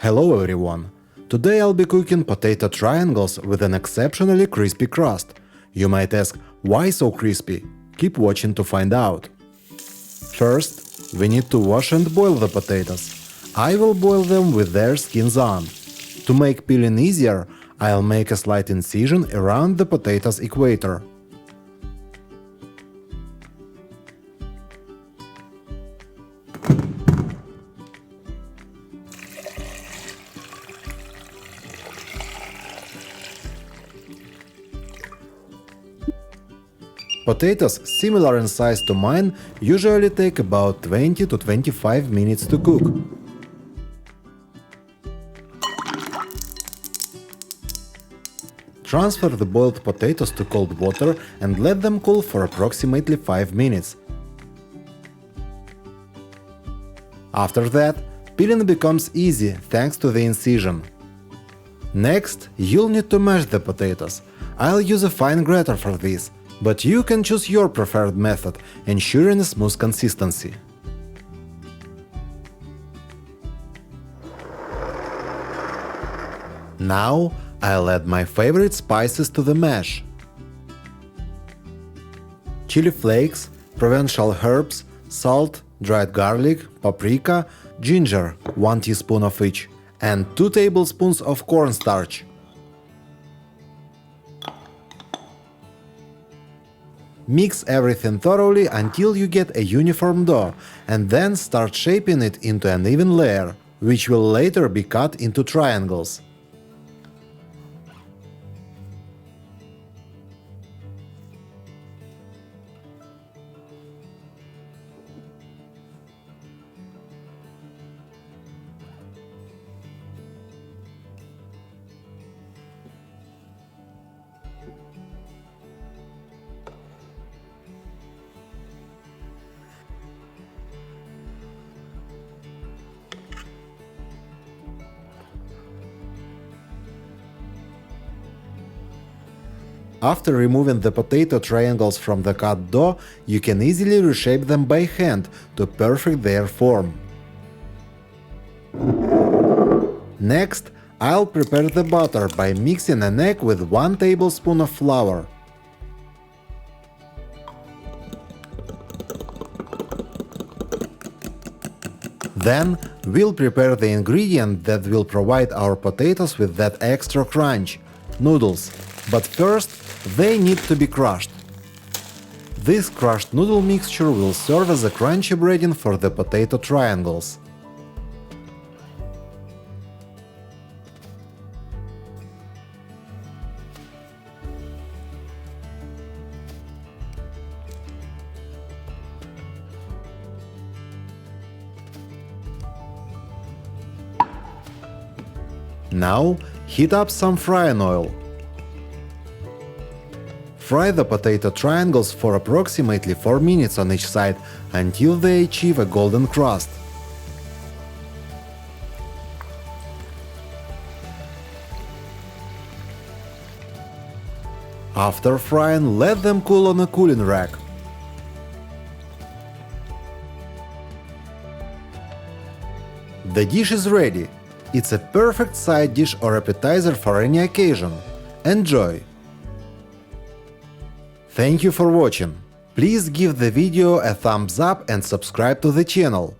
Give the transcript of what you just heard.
Hello everyone! Today I'll be cooking potato triangles with an exceptionally crispy crust. You might ask, why so crispy? Keep watching to find out. First, we need to wash and boil the potatoes. I will boil them with their skins on. To make peeling easier, I'll make a slight incision around the potato's equator. Potatoes, similar in size to mine, usually take about 20 to 25 minutes to cook. Transfer the boiled potatoes to cold water and let them cool for approximately 5 minutes. After that, peeling becomes easy thanks to the incision. Next, you'll need to mash the potatoes. I'll use a fine grater for this, but you can choose your preferred method, ensuring a smooth consistency. Now, I'll add my favorite spices to the mash. Chili flakes, provincial herbs, salt, dried garlic, paprika, ginger, 1 teaspoon of each, and 2 tablespoons of cornstarch. Mix everything thoroughly until you get a uniform dough, and then start shaping it into an even layer, which will later be cut into triangles. After removing the potato triangles from the cut dough, you can easily reshape them by hand to perfect their form. Next, I'll prepare the batter by mixing an egg with 1 tablespoon of flour. Then, we'll prepare the ingredient that will provide our potatoes with that extra crunch – noodles. But first, they need to be crushed. This crushed noodle mixture will serve as a crunchy breading for the potato triangles. Now, heat up some frying oil. Fry the potato triangles for approximately 4 minutes on each side until they achieve a golden crust. After frying, let them cool on a cooling rack. The dish is ready. It's a perfect side dish or appetizer for any occasion. Enjoy! Thank you for watching. Please give the video a thumbs up and subscribe to the channel.